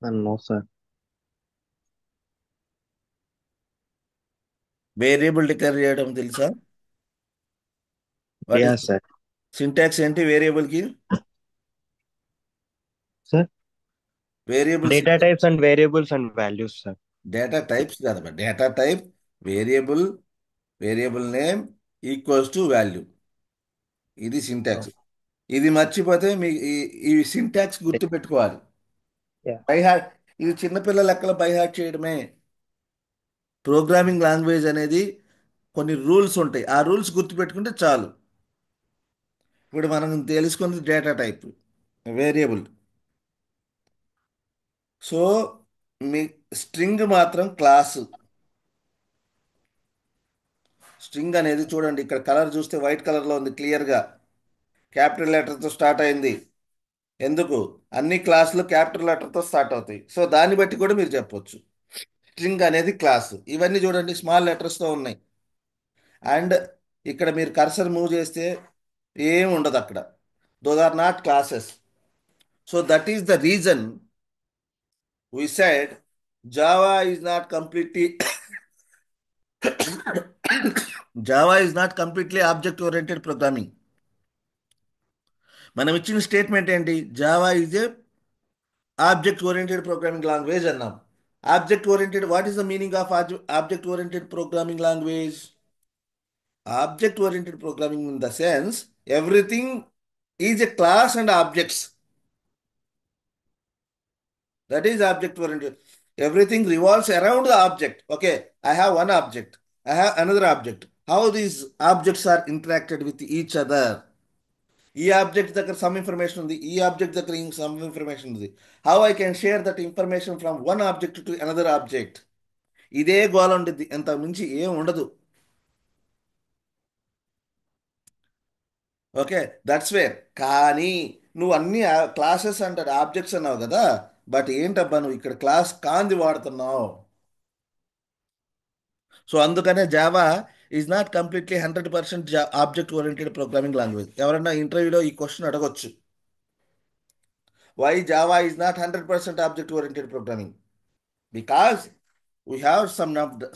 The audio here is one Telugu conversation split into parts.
No, sir. వేరియబుల్ డిక్లేర్ చేయడం తెలుసా? What is Yes, sir. Syntax ఏంటి వేరియబుల్కి? Sir, variable data syntax. types and variables and values, sir. Data types కాదమ్మా, data type, variable, variable name equals to value. ఇది Oh, సింటాక్స్. ఇది మర్చిపోతే మీ ఈ సింటాక్స్ eh, గుర్తు పెట్టుకోవాలి. yeah. బైహార్ట్. ఇది చిన్నపిల్లల లెక్కల బైహార్ట్ చేయడమే. ప్రోగ్రామింగ్ లాంగ్వేజ్ అనేది కొన్ని రూల్స్ ఉంటాయి, ఆ రూల్స్ గుర్తుపెట్టుకుంటే చాలు. ఇప్పుడు మనం తెలుసుకున్నది డేటా టైప్, వేరియబుల్. సో మీ స్ట్రింగ్ మాత్రం క్లాసు. స్ట్రింగ్ అనేది చూడండి, ఇక్కడ కలర్ చూస్తే వైట్ కలర్లో ఉంది క్లియర్గా. క్యాపిటల్ లెటర్తో స్టార్ట్ అయింది. ఎందుకు? అన్ని క్లాసులు క్యాపిటల్ లెటర్తో స్టార్ట్ అవుతాయి. సో దాన్ని బట్టి కూడా మీరు చెప్పొచ్చు స్ట్రింగ్ అనేది క్లాస్. ఇవన్నీ చూడండి స్మాల్ లెటర్స్తో ఉన్నాయి. అండ్ ఇక్కడ మీరు కర్సర్ మూవ్ చేస్తే ఏం ఉండదు అక్కడ. Those are not classes. So that is the reason we said Java is not completely Java is not completely object oriented programming. మనం ఇచ్చిన స్టేట్మెంట్ ఏంటి? Java is a object oriented programming language అన్నాం. Object oriented, what is the meaning of object oriented programming language? Object oriented programming in the sense everything is a class and objects. That is object oriented. Everything revolves around the object. Okay, I have one object. I have another object. How these objects are interacted with each other? ఈ ఆబ్జెక్ట్ దగ్గర సమ్ ఇన్ఫర్మేషన్ ఉంది, ఈ ఆబ్జెక్ట్ దగ్గర సమ్ ఇన్ఫర్మేషన్ ఉంది. How I can share that information from one object to another object? ఇదే గోల ఉండిద్ది, ఎంత మించి ఏం ఉండదు. Okay, that's where. కానీ నువ్వు అన్ని క్లాసెస్ అండ్ ఆబ్జెక్ట్స్ అన్నావు కదా, బట్ ఏంటబ్బా నువ్వు ఇక్కడ క్లాస్ కాంది వాడుతున్నావు. సో అందుకనే Java is not completely 100% object oriented programming language. ఎవరన్నా ఇంటర్వ్యూలో ఈ క్వశ్చన్ అడగొచ్చు, why Java is not 100% object oriented programming? Because we have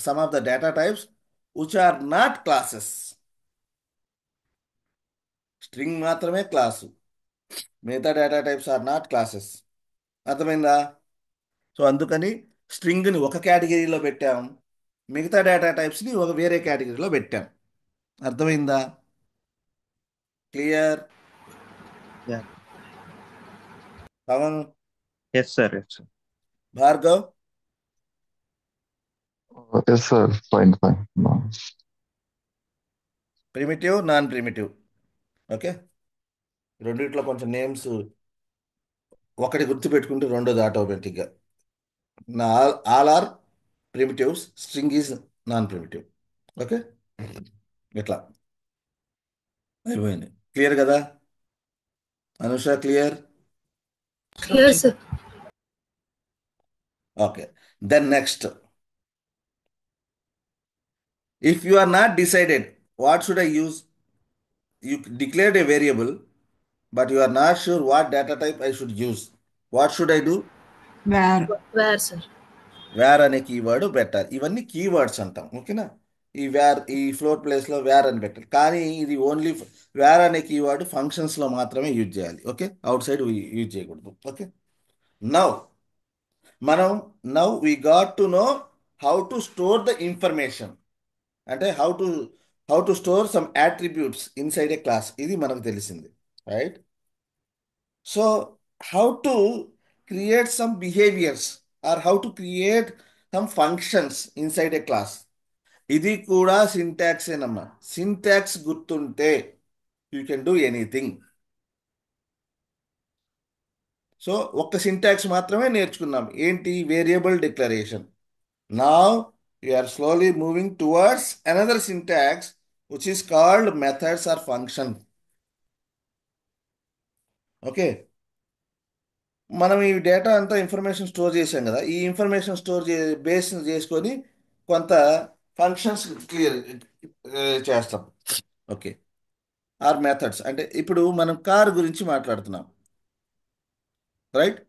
some of the data types which are not classes. String మాత్రమే క్లాసు, మిగతా data types are not classes. అర్థమైందా? సో అందుకని స్ట్రింగ్ని ఒక కేటగిరీలో పెట్టాం, మిగతా డేటా టైప్స్ని ఒక వేరే కేటగిరీలో పెట్టాం. అర్థమైందా? Clear? Yeah. Pavan, Yes, sir. Yes, sir. Bhargav, Yes, sir. Fine, fine. No. Primitive, non primitive. Okay, రెండిట్లో కొంచెం నేమ్స్ ఒకటి గుర్తుపెట్టుకుంటే రెండోది ఆటోమేటిక్గా. నా all are primitives, string is non primitive. Okay, ఇట్లా అయిపోయింది. క్లియర్ కదా? Anusha clear? Clear, sir. Okay, then next, if you are not decided what should I use, you declared a variable but you are not sure what data type I should use. What should I do? Where? Where, sir? Where అనే కీవర్డ్ పెట్టాలి. ఇవన్నీ కీవర్డ్స్ అంటాం, ఓకేనా? ఈ వేర్, ఈ ఫ్లోర్ ప్లేస్లో వేర్ అని పెట్టాలి. కానీ ఇది ఓన్లీ వేర్ అనే కీవర్డ్ ఫంక్షన్స్లో మాత్రమే యూజ్ చేయాలి. ఓకే, అవుట్ సైడ్ యూజ్ చేయకూడదు. ఓకే, నౌ మనం we got to know how to store the information. అంటే how to store some attributes inside a class, ఇది మనకు తెలిసింది, right? So how to create some behaviours or how to create some functions inside a class, ఇది కూడా సింటాక్సేనమ్మా. సింటాక్స్ గుర్తుంటే you can do anything. So ఒక్క సింటాక్స్ మాత్రమే నేర్చుకున్నాం, ఏంటి? Variable declaration. నా we are slowly moving towards another syntax which is called methods or function. Okay, మనం ఈ డేటా అంతా ఇన్ఫర్మేషన్ స్టోర్ చేసాం కదా, ఈ ఇన్ఫర్మేషన్ స్టోర్ బేస్ చేసుకొని కొంత ఫంక్షన్స్ క్లియర్ చేస్తాం. Okay, or methods. అంటే ఇప్పుడు మనం కార్ గురించి మాట్లాడుతున్నాం, రైట్?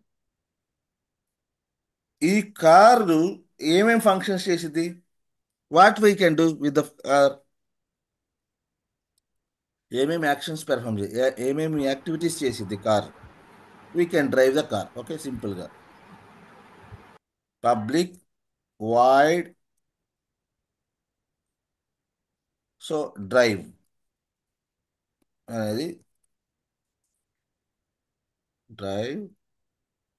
ఈ కారు ఏమేం ఫంక్షన్స్ చేసిద్ది? What we can do with the car? ఏమేమి యాక్షన్స్ పెర్ఫామ్ ఏమేమి యాక్టివిటీస్ చేసిద్ది car? We can drive the car. Okay, సింపుల్గా పబ్లిక్ వైడ్, సో డ్రైవ్ అనేది డ్రైవ్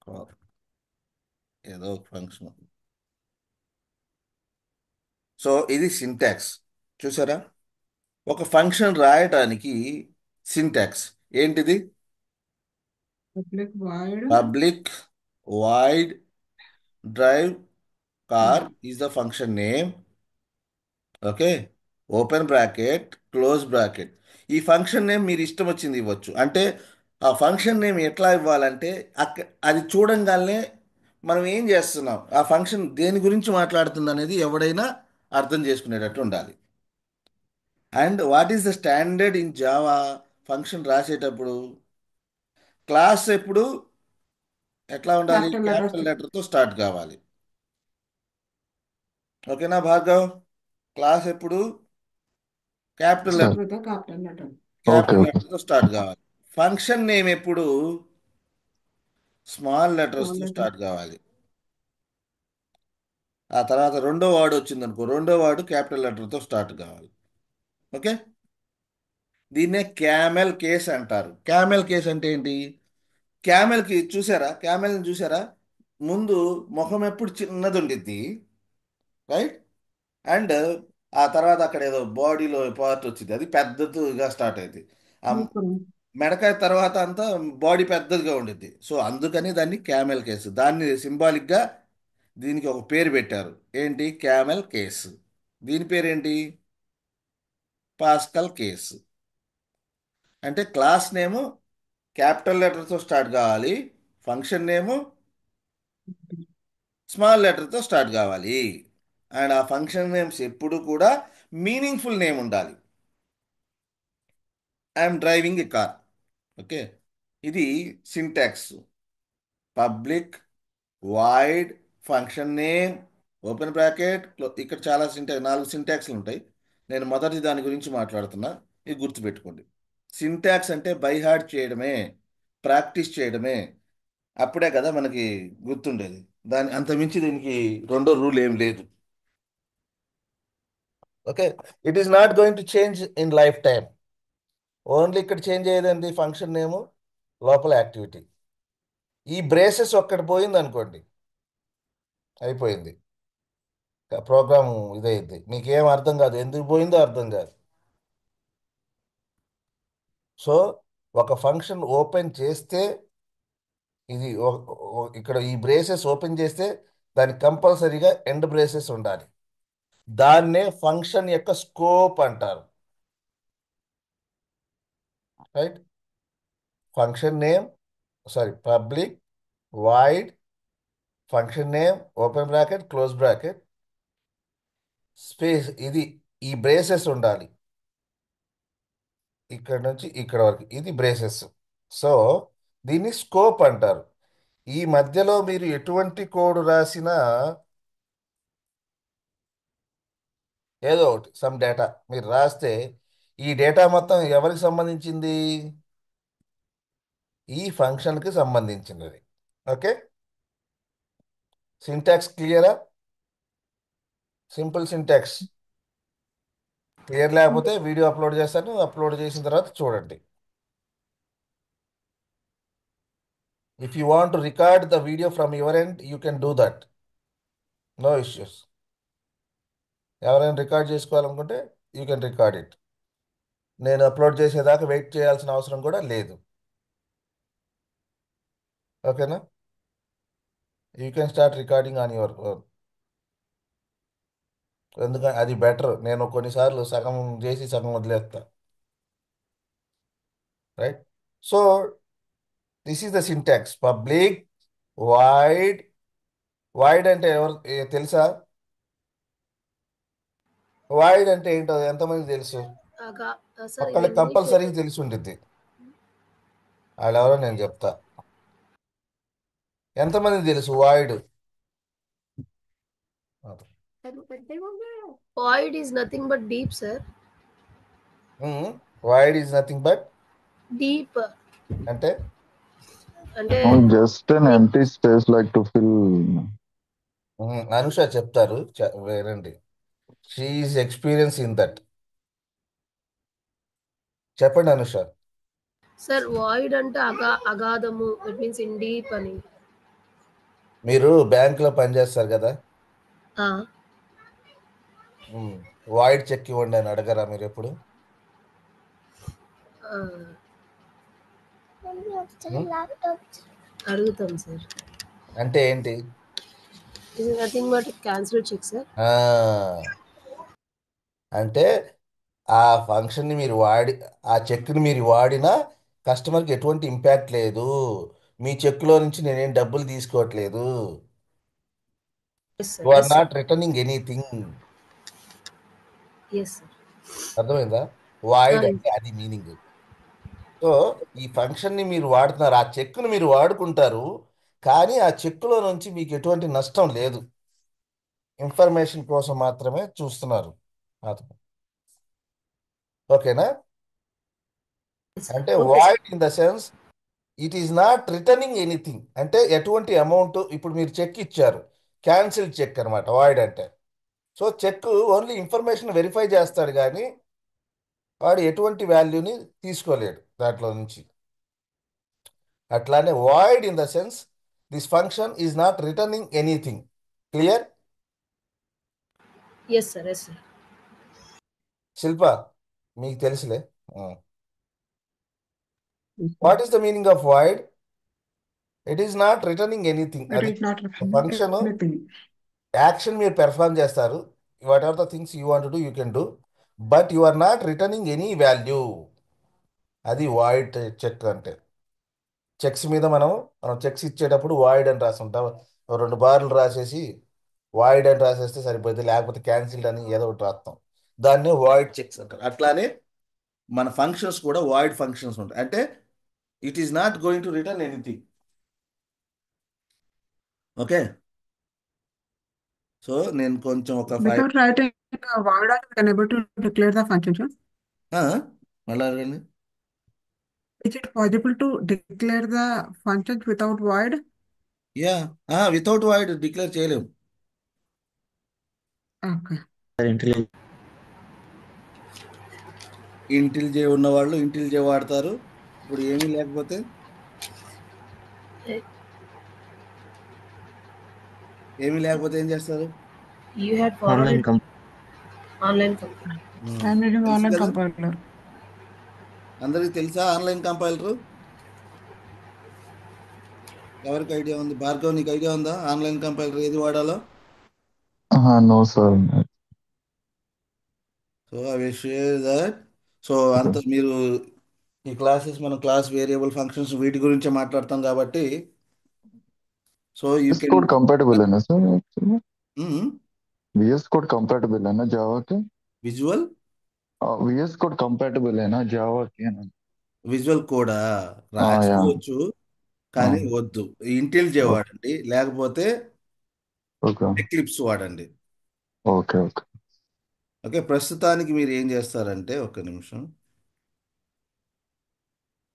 కార్, ఏదో ఒక ఫంక్షన్. సో ఇది సింటాక్స్. చూసారా? ఒక ఫంక్షన్ రాయటానికి సింటాక్స్ ఏంటిది? Public wide drive car is the function name. Okay, open bracket close bracket. ఈ ఫంక్షన్ నేమ్ మీరు ఇష్టం వచ్చింది ఇవ్వచ్చు. అంటే ఆ ఫంక్షన్ నేమ్ ఎట్లా ఇవ్వాలంటే అది చూడంగానే మనం ఏం చేస్తున్నాం, ఆ ఫంక్షన్ దేని గురించి మాట్లాడుతుంది అనేది ఎవడైనా అర్థం చేసుకునేటట్టు ఉండాలి. And what is the standard in Java? Function రాసేటప్పుడు క్లాస్ ఎప్పుడు ఎట్లా ఉండాలి? క్యాపిటల్ లెటర్తో స్టార్ట్ కావాలి. ఓకేనా భార్గవ్? క్లాస్ ఎప్పుడు capital sir letter okay capital okay లెటర్తో స్టార్ట్ కావాలి. ఫంక్షన్ నేమ్ ఎప్పుడు స్మాల్ లెటర్స్తో స్టార్ట్ కావాలి. ఆ తర్వాత రెండో వర్డ్ వచ్చింది అనుకో, రెండో వర్డ్ క్యాపిటల్ లెటర్తో స్టార్ట్ కావాలి. ఓకే, దీన్నే క్యామెల్ కేస్ అంటారు. క్యామెల్ కేస్ అంటే ఏంటి? క్యామెల్కి చూసారా, క్యామెల్ని చూసారా? ముందు ముఖం ఎప్పుడు చిన్నది ఉండిద్ది, రైట్? అండ్ ఆ తర్వాత అక్కడ ఏదో బాడీలో పార్ట్ వచ్చింది, అది పెద్దదిగా స్టార్ట్ అయింది. ఆ మెడకాయ తర్వాత అంతా బాడీ పెద్దదిగా ఉండిద్ది. సో అందుకని దాన్ని క్యామెల్ కేసు, దాన్ని సింబాలిక్గా దీనికి ఒక పేరు పెట్టారు. ఏంటి? Camel case. దీని పేరేంటి? Pascal case. అంటే క్లాస్ నేము క్యాపిటల్ లెటర్తో స్టార్ట్ కావాలి, ఫంక్షన్ నేము స్మాల్ లెటర్తో స్టార్ట్ కావాలి. అండ్ ఆ ఫంక్షన్ నేమ్స్ ఎప్పుడు కూడా మీనింగ్ఫుల్ నేమ్ ఉండాలి. I'm driving a car. Okay, ఇది syntax. Public void function name open bracket. ఇక్కడ చాలా నాలుగు సింటాక్స్లు ఉంటాయి. నేను మొదటి దాని గురించి మాట్లాడుతున్నా, ఇది గుర్తుపెట్టుకోండి. సింటాక్స్ అంటే బై హార్ట్ చేయడమే, ప్రాక్టీస్ చేయడమే. అప్పుడే కదా మనకి గుర్తుండేది. అంతమించి దీనికి రెండో రూల్ ఏం లేదు. Okay, it is not going to change in life time. Only ఇక్కడ చేంజ్ అయ్యేదండి ఫంక్షన్ నేము, లోపల యాక్టివిటీ. ఈ బ్రేసెస్ ఒక్కటి పోయింది అనుకోండి, అయిపోయింది, ప్రోగ్రామ్ ఇదైంది. మీకు ఏం అర్థం కాదు, ఎందుకు పోయిందో అర్థం కాదు. సో ఒక ఫంక్షన్ ఓపెన్ చేస్తే ఇది ఇక్కడ ఈ బ్రేసెస్ ఓపెన్ చేస్తే దానికి కంపల్సరీగా ఎండ్ బ్రేసెస్ ఉండాలి. దాన్నే ఫంక్షన్ యొక్క స్కోప్ అంటారు, right? Function name, sorry, public void function name open bracket close bracket space, ఇది ఈ బ్రేసెస్ ఉండాలి. ఇక్కడ నుంచి ఇక్కడ వరకు ఇది బ్రేసెస్. సో దీన్ని స్కోప్ అంటారు. ఈ మధ్యలో మీరు ఎటువంటి కోడ్ రాసినా ఏదో ఒకటి సమ్ డేటా మీరు రాస్తే ఈ డేటా మొత్తం ఎవరికి సంబంధించింది? ఈ ఫంక్షన్కి సంబంధించినది. ఓకే, సింటాక్స్ క్లియరా? Simple syntax. క్లియర్ లేకపోతే వీడియో అప్లోడ్ చేస్తాను, అప్లోడ్ చేసిన తర్వాత చూడండి. If you want to record the video from your end you can do that, no issues. ఎవరైనా రికార్డ్ చేసుకోవాలనుకుంటే యూ కెన్ రికార్డ్ ఇట్. నేను అప్లోడ్ చేసేదాకా వెయిట్ చేయాల్సిన అవసరం కూడా లేదు. ఓకేనా? You can start recording on your own. ఎందుకంటే అది బెటర్. నేను కొన్నిసార్లు సగం చేసి సగం వదిలేస్తా, right? So this is the syntax. Public wide. Wide అంటే ఎవరు తెలుసా? వైడ్ అంటే ఏంటో ఎంతమంది తెలుసు? సార్ ఒక్కళ్ళకి కంపల్సరీ తెలిసి ఉండిద్ది. వాళ్ళెవరో నేను చెప్తా. ఎంతమంది తెలుసు wide? Void is nothing but deep, sir. Wide is nothing but Deep. అంటే అంటే Just an empty space like to fill. Anusha చెప్తారు వేరండి. She is experience in that. చెప్పండి అనుష. సార్ వాయిడ్ అంటే అగాధము. ఇట్ మీన్స్ ఇన్ డీప్ అని. మీరు బ్యాంకులో పనిచేస్తారు కదా, ఆ, వాయిడ్ చెక్ ఇవ్వండి అని అడగరా మీరు ఎప్పుడు? ఆ, అడుగుతాం సార్. అంటే ఏంటి? ఇది nothing but cancel cheque sir. అంటే ఆ ఫంక్షన్ని మీరు ఆ చెక్ని మీరు వాడినా కస్టమర్కి ఎటువంటి ఇంపాక్ట్ లేదు. మీ చెక్లో నుంచి నేనేం డబ్బులు తీసుకోవట్లేదు. Yes you sir. Are not returning anything. Yes sir. అర్థమైందా? వాయిడ్ అంటే అది మీనింగ్. సో ఈ ఫంక్షన్ని మీరు వాడుతున్నారు, ఆ చెక్ను మీరు వాడుకుంటారు, కానీ ఆ చెక్కులో నుంచి మీకు ఎటువంటి నష్టం లేదు. ఇన్ఫర్మేషన్ కోసం మాత్రమే చూస్తున్నారు. ఓకేనా? అంటే void in the sense it is not returning anything. అంటే ఎటువంటి అమౌంట్, ఇప్పుడు మీరు చెక్ ఇచ్చారు, క్యాన్సిల్ చెక్ అనమాట వాయిడ్ అంటే. So check only information verify చేస్తాడు, కానీ వాడు ఎటువంటి వాల్యూని తీసుకోలేడు దాంట్లో నుంచి. అట్లానే void in the sense this function is not returning anything. Clear? Yes sir. Yes sir. Shilpa, మీకు తెలుసులే. What is the meaning of void? It is not returning anything. It అది is not function, anything. Action మీరు పెర్ఫార్మ్ చేస్తారు. What are the things you want do you can do, but you are not returning any value. అది వాయిడ్ చెక్ అంటే. చెక్స్ మీద మనం చెక్స్ ఇచ్చేటప్పుడు వాయిడ్ అని రాస్తుంటాం. 2 బార్లు రాసేసి వాయిడ్ అని రాసేస్తే సరిపోతుంది, లేకపోతే క్యాన్సిల్డ్ అని ఏదో ఒకటి రాస్తాం. దాన్నే వాయిడ్ చెక్స్ అంటారు. అట్లానే మన ఫంక్షన్స్ కూడా వాయిడ్ ఫంక్షన్స్ ఉంటాయి. అంటే it is not going to return anything. Okay. So నేను కొంచెం ఒక 5 Without writing a word, are you unable to declare the function, sir? మళ్ళీ అడగండి. Is it possible to declare the functions without void? Yeah, without void declare చేయలేము. Okay. ఇంటిల్జే ఉన్న వాళ్ళు ఇంటిల్జే వాడతారు. ఇప్పుడు ఏమీ లేకపోతే ఏం చేస్తారు? You had forwarded online company. I'm reading తెలుసు online కదా? compiler. అందరికి తెలుసా ఆన్లైన్ కంపైలరు? ఎవరికి ఐడియా ఉంది? భార్గవ్, నీకు ఐడియా ఉందా ఆన్లైన్ కంపైలర్ ఏది వాడాలో? No, sir. So I will share that. So అంత మీరు ఈ క్లాసెస్ మనం క్లాస్ వేరియబుల్ ఫంక్షన్స్ వీటి గురించే మాట్లాడతాం కాబట్టి, so you VS can Code compatible है ना sir? Actually, VS Code compatible है ना Java के? విజువల్ VS Code compatible है ना Java के ना? విజువల్ కూడా yeah. రాసుకోవచ్చు, కానీ వద్దు. ఇంటెలిజే వాడండి, లేకపోతే Okay. ఎక్లిప్స్ వాడండి. Okay. ఓకే. ప్రస్తుతానికి మీరు ఏం చేస్తారంటే, ఒక్క నిమిషం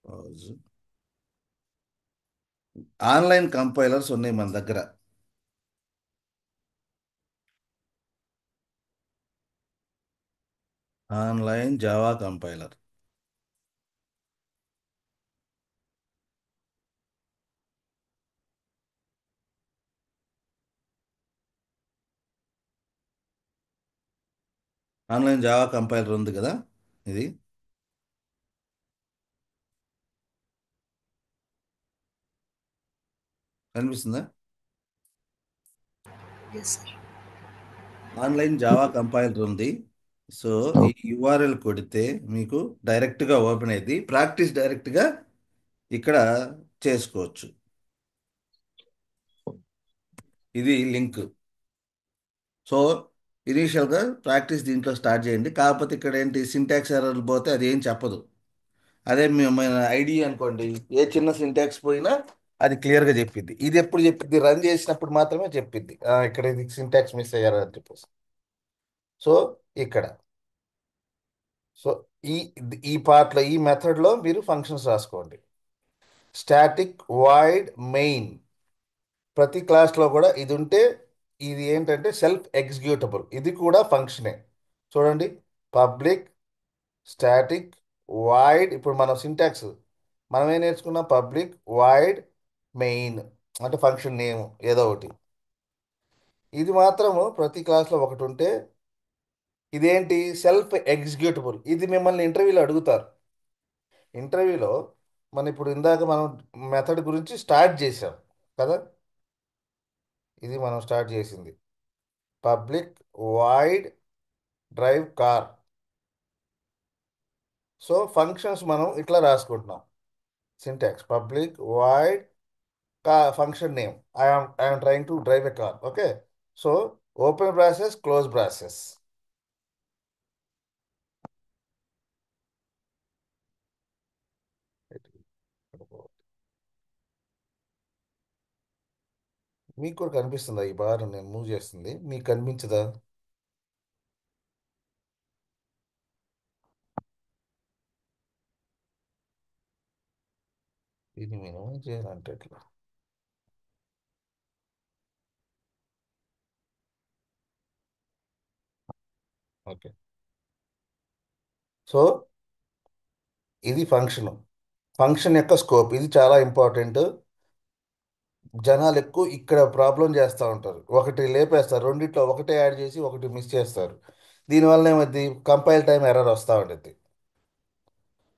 పాజ్. ఆన్లైన్ కంపైలర్స్ ఉన్నాయి మన దగ్గర. Online Java compiler. Online Java compiler ఉంది కదా, ఇది కనిపిస్తుందా? Yes sir. Online Java compiler ఉంది. సో ఈ యూఆర్ఎల్ కొడితే మీకు డైరెక్ట్గా ఓపెన్ అయింది. ప్రాక్టీస్ డైరెక్ట్గా ఇక్కడ చేసుకోవచ్చు. ఇది లింక్. సో ఇనీషియల్గా ప్రాక్టీస్ దీంట్లో స్టార్ట్ చేయండి. కాకపోతే ఇక్కడ ఏంటి, సింటాక్స్ ఎర్రర్లు పోతే అది ఏం చెప్పదు. అదే మన ఐడి అనుకోండి, ఏ చిన్న సింటాక్స్ పోయినా అది క్లియర్గా చెప్పిద్ది. ఇది ఎప్పుడు చెప్పిద్ది? రన్ చేసినప్పుడు మాత్రమే చెప్పిద్ది, ఇక్కడ ఇది సింటాక్స్ మిస్ అయ్యారు అని చెప్పేసి. సో ఇక్కడ సో ఈ ఈ పార్ట్లో ఈ మెథడ్లో మీరు ఫంక్షన్స్ రాసుకోండి. స్టాటిక్ వాయిడ్ మెయిన్ ప్రతి క్లాస్లో కూడా ఇది ఉంటే ఇది ఏంటంటే సెల్ఫ్ ఎగ్జిక్యూటబుల్, ఇది కూడా ఫంక్షనే. చూడండి, పబ్లిక్ స్టాటిక్ వాయిడ్. ఇప్పుడు మనం సింటాక్స్ మనం ఏం నేర్చుకున్నాం? పబ్లిక్ వాయిడ్ మెయిన్ అంటే ఫంక్షన్ నేమ్ ఏదో ఒకటి. ఇది మాత్రము ప్రతి క్లాస్లో ఒకటి ఉంటే ఇదేంటి? Self executable. ఇది మిమ్మల్ని ఇంటర్వ్యూలో అడుగుతారు. ఇంటర్వ్యూలో ఇప్పుడు ఇందాక మనం మెథడ్ గురించి స్టార్ట్ చేసాం కదా, ఇది మనం స్టార్ట్ చేసింది public void drive car. So functions మనం ఇట్లా రాసుకుంటున్నాం. Syntax public void function name I'm trying to drive a car. Okay, so open braces close braces. మీకు కూడా కనిపిస్తుందా ఈ బార్ నేను మూవ్ చేస్తుంది? మీకు కనిపించదా? ఇది నేను ఏం చేయాలంటే ఇట్లా ఓకే. సో ఇది ఫంక్షన్ యొక్క స్కోప్. ఇది చాలా ఇంపార్టెంట్. జనాలు ఎక్కువ ఇక్కడ ప్రాబ్లం చేస్తూ ఉంటారు. ఒకటి లేపేస్తారు, రెండిట్లో ఒకటే యాడ్ చేసి ఒకటి మిస్ చేస్తారు. దీనివల్ల ఏమైంది? కంపైల్ టైం ఎర్రర్ వస్తూ ఉంటుంది.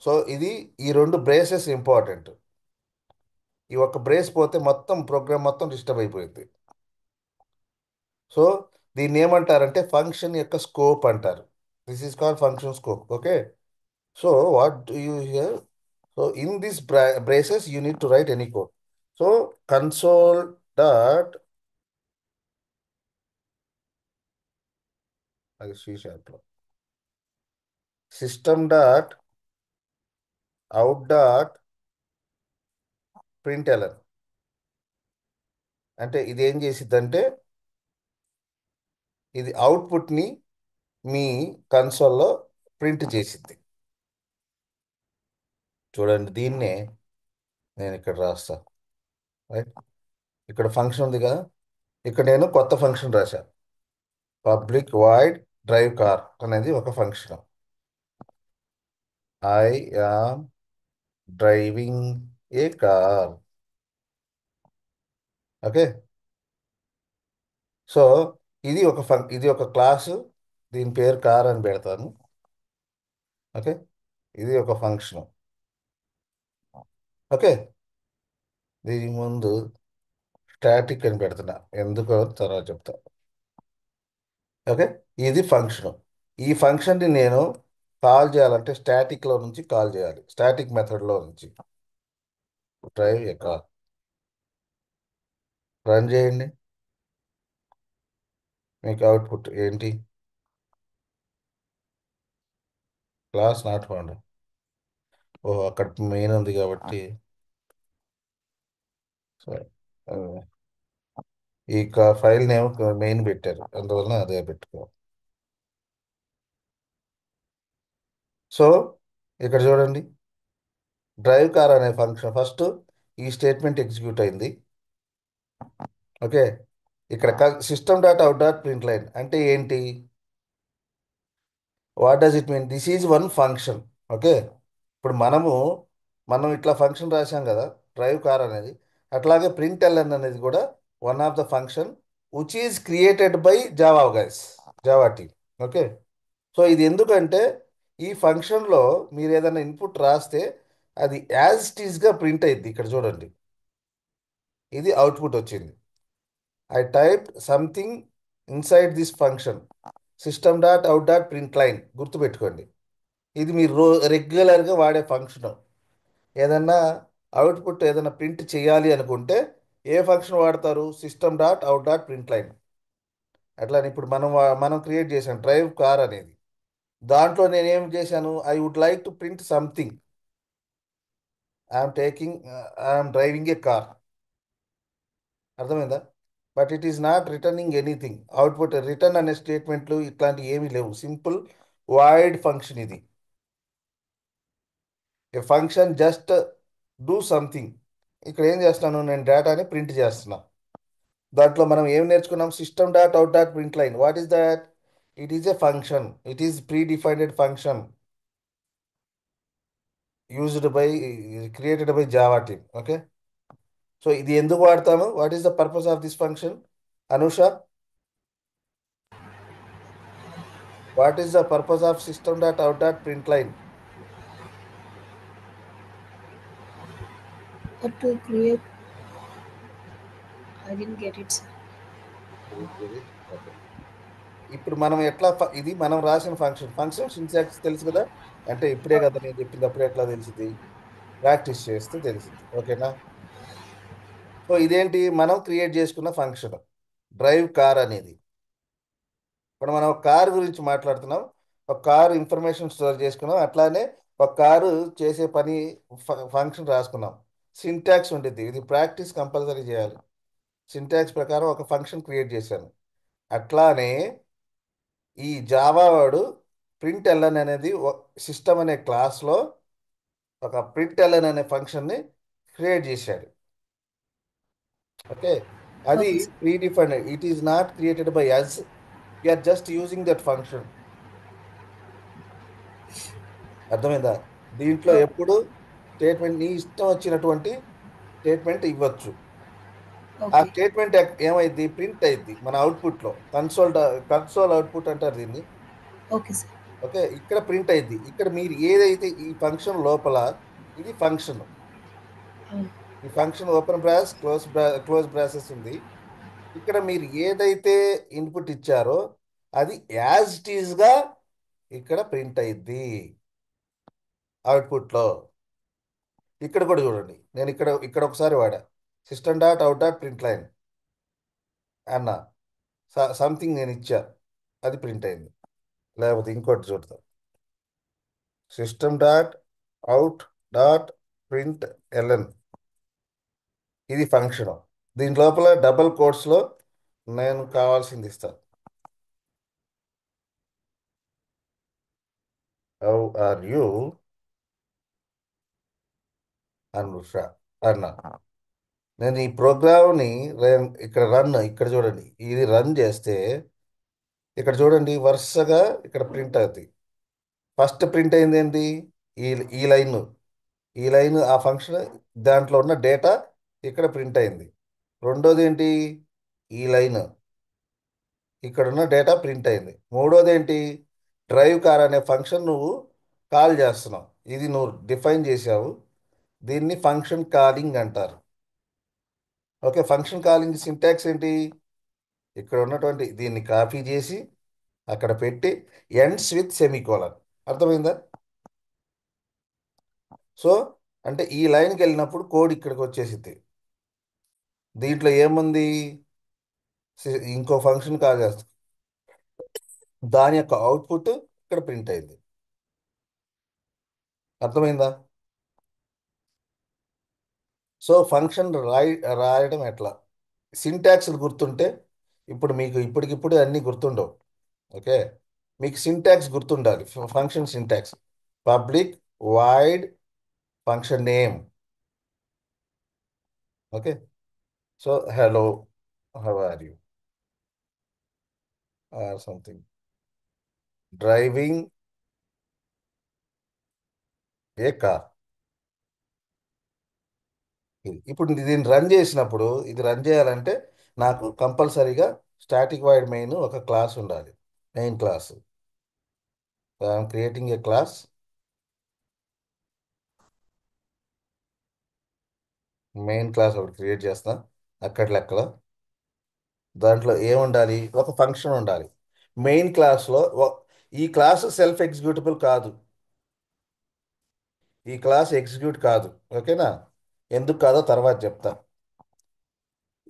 సో ఇది ఈ రెండు బ్రేసెస్ ఇంపార్టెంట్. ఈ ఒక్క బ్రేస్ పోతే మొత్తం ప్రోగ్రామ్ మొత్తం డిస్టర్బ్ అయిపోయింది. సో దీన్ని ఏమంటారంటే ఫంక్షన్ యొక్క స్కోప్ అంటారు. This is called function scope. Okay, so what do you here? So in this braces you need to write any code. So console dot అది సి షార్ప్లో system dot out dot println అంటే ఇది ఏం చేసిద్దంటే ఇది అవుట్పుట్ని మీ కన్సోల్లో ప్రింట్ చేసిద్ది. చూడండి, దీన్నే నేను ఇక్కడ రాస్తా. రైట్, ఇక్కడ ఫంక్షన్ ఉంది కదా, ఇక్కడ నేను కొత్త ఫంక్షన్ రాశాను. పబ్లిక్ వాయిడ్ డ్రైవ్ కార్ అనేది ఒక function. I am driving a car. Okay, so ఇది ఒక క్లాసు, దీని పేరు కార్ అని పెడతాను. ఓకే, ఇది ఒక ఫంక్షన్. ఓకే, దీని ముందు స్టాటిక్ అని పెడుతున్నా, ఎందుకో తర్వాత చెప్తా. ఓకే, ఇది ఫంక్షన్. ఈ ఫంక్షన్ని నేను కాల్ చేయాలంటే స్టాటిక్లో నుంచి కాల్ చేయాలి, స్టాటిక్ మెథడ్లో నుంచి. డ్రైవ్ ఏ కార్ రన్ చేయండి. మీకు అవుట్పుట్ ఏంటి? Class not found. ఓహో, అక్కడ మెయిన్ ఉంది కాబట్టి సరే. ఆ, ఈ ఫైల్ నేమ్ మెయిన్ పెట్టారు, అందువలన అదే పెట్టుకో. సో ఇక్కడ చూడండి, డ్రైవ్ కార్ అనే ఫంక్షన్ ఫస్ట్ ఈ స్టేట్మెంట్ ఎగ్జిక్యూట్ అయింది. ఓకే, ఇక్కడ system dot out dot print line అంటే ఏంటి? What does it mean? This is one function. Okay, ఇప్పుడు మనం ఇట్లా ఫంక్షన్ రాశాం కదా, డ్రైవ్ కార్ అనేది. అట్లాగే ప్రింట్ ఎల్ఎన్ అనేది కూడా one of the function which is created by Java guys, Java team. Okay, so ఇది ఎందుకంటే ఈ ఫంక్షన్లో మీరు ఏదైనా ఇన్పుట్ రాస్తే అది యాజ్ ఇట్ ఈస్గా ప్రింట్ అయింది. ఇక్కడ చూడండి, ఇది అవుట్పుట్ వచ్చింది. I type something inside this function system dot out dot print line. గుర్తుపెట్టుకోండి, ఇది మీరు రెగ్యులర్గా వాడే ఫంక్షన్. ఏదన్నా అవుట్పుట్ ఏదైనా ప్రింట్ చేయాలి అనుకుంటే ఏ ఫంక్షన్ వాడతారు? System dot out dot print line. అట్లానే ఇప్పుడు మనం క్రియేట్ చేసాం డ్రైవ్ కార్ అనేది. దాంట్లో నేను ఏం చేశాను? I would like to print something. I'm driving a car. అర్థమైందా? But it is not returning anything. Output return అనే స్టేట్మెంట్లు ఇట్లాంటివి ఏమీ లేవు. సింపుల్ వాయిడ్ ఫంక్షన్ ఇది. A function just do something. ఇక్కడ ఏం చేస్తాను, నేను డేటాని ప్రింట్ చేస్తున్నా. దాంట్లో మనం ఏం నేర్చుకున్నాం, system dot out dot print line. What is that? It is a function. It is pre defined function used by created by Java team. Okay, so ఇది ఎందుకు వాడతాము? What is the purpose of this function? Anusha, what is the purpose of system dot out dot print line? To create, I didn't get it, sir. Okay, ఇప్పుడు మనం ఎట్లా ఇది మనం రాసిన ఫంక్షన్ సింటాక్స్ తెలుసు కదా. అంటే ఇప్పుడే కదా నేను చెప్పింది, అప్పుడే ఎట్లా తెలిసింది? ప్రాక్టీస్ చేస్తే తెలిసింది. ఓకేనా? సో ఇదేంటి, మనం క్రియేట్ చేసుకున్న ఫంక్షన్ డ్రైవ్ కార్ అనేది. ఇప్పుడు మనం ఒక కారు గురించి మాట్లాడుతున్నాం, ఒక కారు ఇన్ఫర్మేషన్ స్టోర్ చేసుకున్నాం, అట్లానే ఒక కారు చేసే పని ఫంక్షన్ రాసుకున్నాం. సింటాక్స్ ఉంటుంది, ఇది ప్రాక్టీస్ కంపల్సరీ చేయాలి. సింటాక్స్ ప్రకారం ఒక ఫంక్షన్ క్రియేట్ చేశాను. అట్లానే ఈ జావా వాడు ప్రింట్ ఎల్ఎన్ అనేది సిస్టమ్ అనే క్లాస్లో ఒక ప్రింట్ ఎల్ఎన్ అనే ఫంక్షన్ని క్రియేట్ చేశాడు. ఓకే, అది Okay, sir. Predefined. It is not created by us, are just using that function. అర్థమైందా? దీంట్లో Oh, ఎప్పుడు స్టేట్మెంట్ నీ ఇష్టం వచ్చినటువంటి స్టేట్మెంట్ ఇవ్వచ్చు. ఆ okay. స్టేట్మెంట్ ఏమైంది, ప్రింట్ అయింది మన అవుట్పుట్లో. కన్సోల్ అవుట్పుట్ అంటారు దీన్ని. Okay, sir. ఓకే, ఇక్కడ ప్రింట్ అయింది. ఇక్కడ మీరు ఏదైతే ఈ ఫంక్షన్ లోపల, ఇది ఫంక్షన్. Oh, ఈ function open brass close braces ఉంది. ఇక్కడ మీరు ఏదైతే ఇన్పుట్ ఇచ్చారో అది యాజ్ ఇట్ ఈస్గా ఇక్కడ ప్రింట్ అయింది అవుట్పుట్లో. ఇక్కడ కూడా చూడండి, నేను ఇక్కడ ఒకసారి వాడా system dot out dot print line అన్న సంథింగ్ నేను ఇచ్చా, అది ప్రింట్ అయింది. లేకపోతే ఇంకోటి చూడతా, system dot out dot println, ఇది ఫంక్షన్. దీని లోపల డబల్ కోట్స్లో నేను కావాల్సింది ఇస్తాను. హౌ ఆర్ యూ అనుష అన్న. నేను ఈ ప్రోగ్రామ్ని ఇక్కడ ఇక్కడ చూడండి, ఇది రన్ చేస్తే ఇక్కడ చూడండి వరుసగా ఇక్కడ ప్రింట్ అవుతాయి. ఫస్ట్ ప్రింట్ అయింది ఏంటి, ఈ ఈ లైన్ ఈ లైన్ ఆ ఫంక్షన్ దాంట్లో ఉన్న డేటా ఇక్కడ ప్రింట్ అయింది. రెండోది ఏంటి, ఈ లైన్ ఇక్కడ ఉన్న డేటా ప్రింట్ అయింది. మూడోది ఏంటి, డ్రైవ్ కార్ అనే ఫంక్షన్ నువ్వు కాల్ చేస్తున్నావు, ఇది నువ్వు డిఫైన్ చేసావు, దీన్ని ఫంక్షన్ కాలింగ్ అంటారు. ఓకే, ఫంక్షన్ కాలింగ్ సింటాక్స్ ఏంటి, ఇక్కడ ఉన్నటువంటి దీన్ని కాపీ చేసి అక్కడ పెట్టి ఎండ్స్ విత్ సెమీకోలన్. అర్థమైందా? సో అంటే ఈ లైన్కి వెళ్ళినప్పుడు కోడ్ ఇక్కడికి వచ్చేసింది. దీంట్లో ఏముంది, ఇంకో ఫంక్షన్ కాల్ చేస్తాం, దాని యొక్క అవుట్పుట్ ఇక్కడ ప్రింట్ అయింది. అర్థమైందా? సో ఫంక్షన్ రాయడం ఎట్లా, సింటాక్స్ గుర్తుంటే ఇప్పుడు మీకు ఇప్పటికిప్పుడు అన్నీ గుర్తుండవు. ఓకే, మీకు సింటాక్స్ గుర్తుండాలి. Function syntax public void function name. Okay, so hello, how are you or something, driving a car. ఇప్పుడు దీన్ని రన్ చేసినప్పుడు, ఇది రన్ చేయాలంటే నాకు కంపల్సరీగా స్టాటిక్ వాయిడ్ మెయిన్ ఒక క్లాస్ ఉండాలి, main class. I'm creating a class, main class ఒకటి క్రియేట్ చేస్తా. అక్కడ లెక్కలో దాంట్లో ఏముండాలి, ఒక ఫంక్షన్ ఉండాలి. మెయిన్ క్లాస్లో ఈ క్లాస్ సెల్ఫ్ ఎగ్జిక్యూటబుల్ కాదు, ఈ క్లాస్ ఎగ్జిక్యూట్ కాదు. ఓకేనా? ఎందుకు కాదో తర్వాత చెప్తా.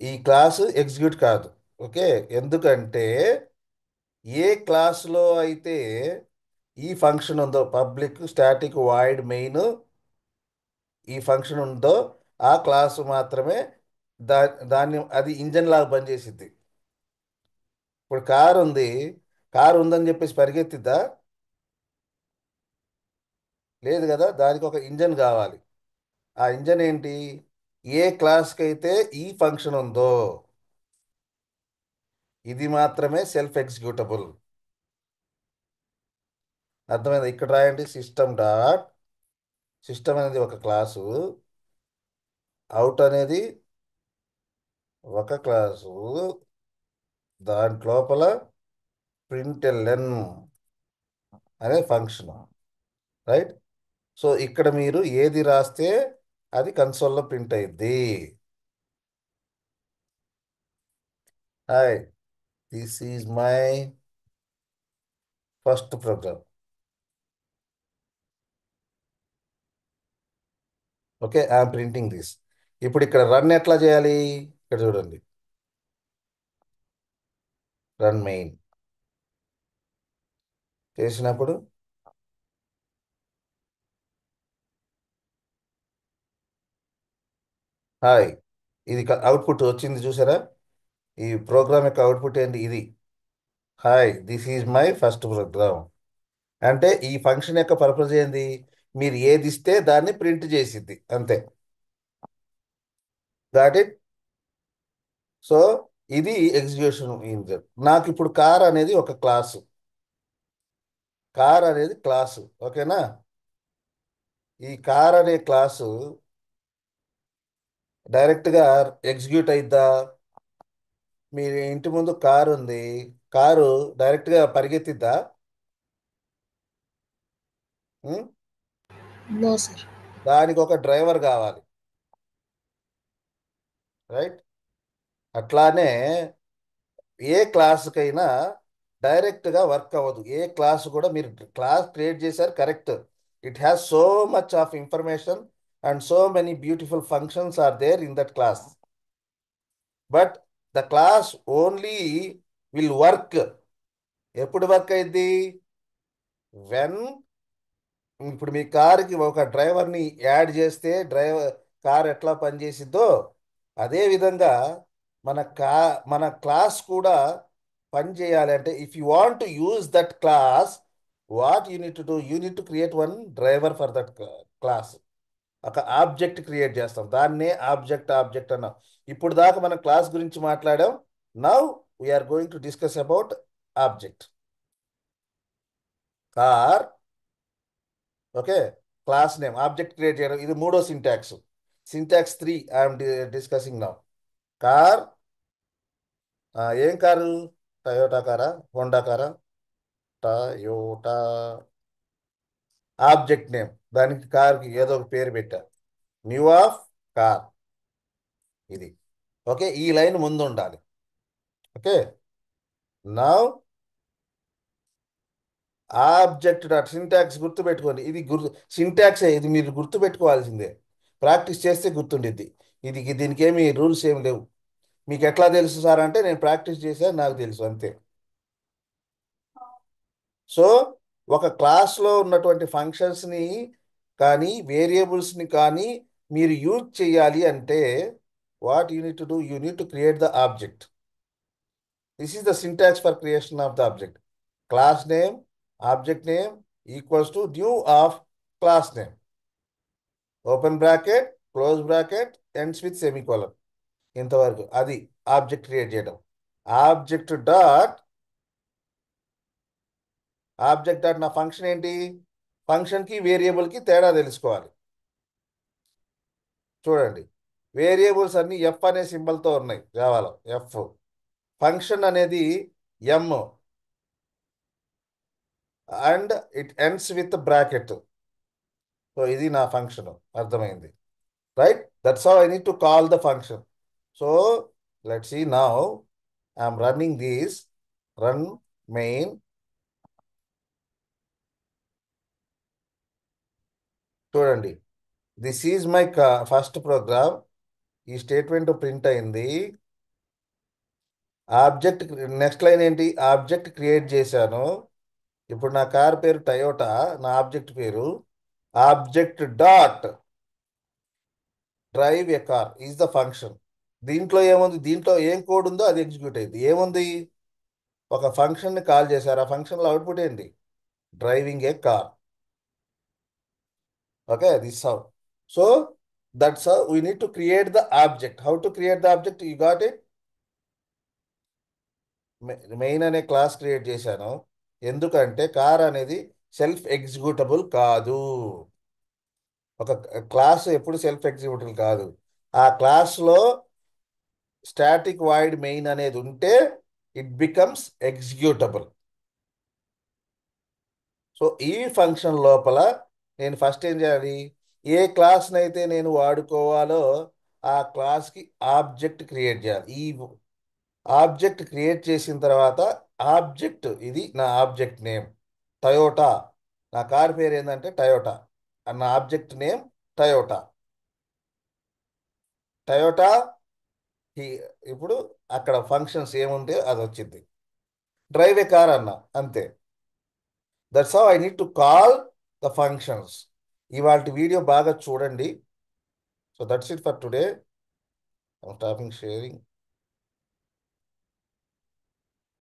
ఈ క్లాసు ఎగ్జిక్యూట్ కాదు. ఓకే, ఎందుకంటే ఏ క్లాస్లో అయితే ఈ ఫంక్షన్ ఉందో, పబ్లిక్ స్టాటిక్ వాయిడ్ మెయిన్ ఈ ఫంక్షన్ ఉందో ఆ క్లాసు మాత్రమే దా దాన్ని అది ఇంజన్ లాగా పనిచేసిద్ది. ఇప్పుడు కారు ఉంది, కారు ఉందని చెప్పేసి పరిగెత్తిద్దా? లేదు కదా, దానికి ఒక ఇంజన్ కావాలి. ఆ ఇంజన్ ఏంటి? ఏ క్లాస్కి అయితే ఈ ఫంక్షన్ ఉందో ఇది మాత్రమే సెల్ఫ్ ఎగ్జిక్యూటబుల్. అర్థమైందా? ఇక్కడ రాయండి, సిస్టమ్ అనేది ఒక క్లాసు, అవుట్ అనేది ఒక క్లాసు, దాంట్లోపల ప్రింట్ఎల్ఎన్ అనే ఫంక్షన్, రైట్? సో ఇక్కడ మీరు ఏది రాస్తే అది కన్సోల్లో ప్రింట్ అయ్యిద్ది. Hi, this is my first program. Okay, I'm printing this. ఇప్పుడు ఇక్కడ రన్ ఎట్లా చేయాలి? ఇక్కడ చూడండి, రన్ మెయిన్ చేసినప్పుడు హాయ్, ఇది అవుట్పుట్ వచ్చింది చూసారా? ఈ ప్రోగ్రామ్ యొక్క అవుట్పుట్ ఏంటి? ఇది hi, this is my first program. అంటే ఈ ఫంక్షన్ యొక్క పర్పస్ ఏంది? మీరు ఏది ఇస్తే దాన్ని ప్రింట్ చేసిద్ది, అంతే. Got it? సో ఇది ఎగ్జిక్యూషన్ ఇంజన్. నాకు ఇప్పుడు కార్ అనేది ఒక క్లాసు, కార్ అనేది క్లాసు, ఓకేనా? ఈ కార్ అనే క్లాసు డైరెక్ట్గా ఎగ్జిక్యూట్ అయిద్దా? మీ ఇంటి ముందు కారు ఉంది, కారు డైరెక్ట్గా పరిగెత్తిద్దా? ఉం? No sir. దానికి ఒక డ్రైవర్ కావాలి, రైట్? అట్లానే ఏ క్లాస్కైనా డైరెక్ట్గా వర్క్ అవ్వదు. ఏ క్లాస్ కూడా, మీరు క్లాస్ క్రియేట్ చేశారు, correct. It has so much of information and so many beautiful functions are there in that class. But the class only will work. ఎప్పుడు వర్క్ అయింది? వెన్, ఇప్పుడు మీ కార్కి ఒక డ్రైవర్ని యాడ్ చేస్తే కార్ ఎట్లా పనిచేసిద్దో అదే విధంగా మన మన క్లాస్ కూడా పని చేయాలి. అంటే if you want to use that class, what you need to do? You need to create one driver for that class. ఒక ఆబ్జెక్ట్ క్రియేట్ చేస్తాం, దాన్నే ఆబ్జెక్ట్ అన్నాం. ఇప్పుడు దాకా మనం క్లాస్ గురించి మాట్లాడాం. Now we're going to discuss about object. Car, okay, class name, object create చేయడం, ఇది మూడో syntax. Syntax 3 I'm discussing now. Car, ఏం కారు? టయోటా కారా, హోండా కారా? టయోటా. ఆబ్జెక్ట్ నేమ్, దానికి కార్కి ఏదో ఒక పేరు పెట్టా, న్యూ ఆఫ్ కార్, ఇది. ఓకే, ఈ లైన్ ముందు ఉండాలి. Okay, now object dot syntax గుర్తుపెట్టుకోండి. ఇది సింటాక్సే, ఇది మీరు గుర్తుపెట్టుకోవాల్సిందే. ప్రాక్టీస్ చేస్తే గుర్తుండిద్ది. దీనికి ఏమి రూల్స్ ఏమి లేవు. మీకు ఎట్లా తెలుసు సార్ అంటే, నేను ప్రాక్టీస్ చేశాను, నాకు తెలుసు, అంతే. సో ఒక క్లాస్లో ఉన్నటువంటి ఫంక్షన్స్ని కానీ వేరియబుల్స్ని కానీ మీరు యూజ్ చేయాలి అంటే what you need to do? You need to create the object. This is the syntax for creation of the object. Class name, object name equals to new of class name, open bracket, close bracket, ends with semicolon. ఇంతవరకు అది ఆబ్జెక్ట్ క్రియేట్ చేయడం. ఆబ్జెక్ట్ డాట్ నా ఫంక్షన్ ఏంటి? ఫంక్షన్కి వేరియబుల్కి తేడా తెలుసుకోవాలి. చూడండి, వేరియబుల్స్ అన్ని ఎఫ్ అనే సింబల్తో ఉన్నాయి జావాలో, ఎఫ్. ఫంక్షన్ అనేది M, and it ends with bracket. So ఇది నా ఫంక్షన్, అర్థమైంది, right? That's how I need to call the function. So let's see now, I'm running this, run main. చూడండి, this is my first program. ఈ స్టేట్మెంట్ ప్రింట్ అయింది. ఆబ్జెక్ట్, నెక్స్ట్ లైన్ ఏంటి? ఆబ్జెక్ట్ క్రియేట్ చేశాను. ఇప్పుడు నా కార్ పేరు టయోటా, నా ఆబ్జెక్ట్ పేరు object dot drive a car is the function. దీంట్లో ఏముంది, దీంట్లో ఏం కోడ్ ఉందో అది ఎగ్జిక్యూట్ అయింది. ఏముంది, ఒక ఫంక్షన్ని కాల్ చేశారు, ఆ ఫంక్షన్లో అవుట్పుట్ ఏంటి, driving a car. Okay, this how. So that's how we need to create the object. How to create the object, you got it. Main అనే క్లాస్ క్రియేట్ చేశాను, ఎందుకంటే కార్ అనేది సెల్ఫ్ ఎగ్జిక్యూటబుల్ కాదు. ఒక క్లాస్ ఎప్పుడు సెల్ఫ్ ఎగ్జిక్యూటబుల్ కాదు. ఆ క్లాస్లో స్టాటిక్ వాయిడ్ మెయిన్ అనేది ఉంటే ఇట్ బికమ్స్ ఎగ్జిక్యూటబుల్. సో ఈ ఫంక్షన్ లోపల నేను ఫస్ట్ ఏం చేయాలి, ఏ క్లాస్నైతే నేను వాడుకోవాలో ఆ క్లాస్కి ఆబ్జెక్ట్ క్రియేట్ చేయాలి. ఈ ఆబ్జెక్ట్ క్రియేట్ చేసిన తర్వాత ఆబ్జెక్ట్, ఇది నా ఆబ్జెక్ట్ నేమ్ టయోటా, నా కార్ పేరు ఏంటంటే టయోటా, అన్న ఆబ్జెక్ట్ నేమ్ టయోటా. టయోటా ఇప్పుడు అక్కడ ఫంక్షన్స్ ఏముంటే అది వచ్చింది, డ్రైవ్ ఏ కార్ అన్న, అంతే. That's how I need to call the functions. ఇవాళ వీడియో బాగా చూడండి. So that's it for today. Stopping sharing.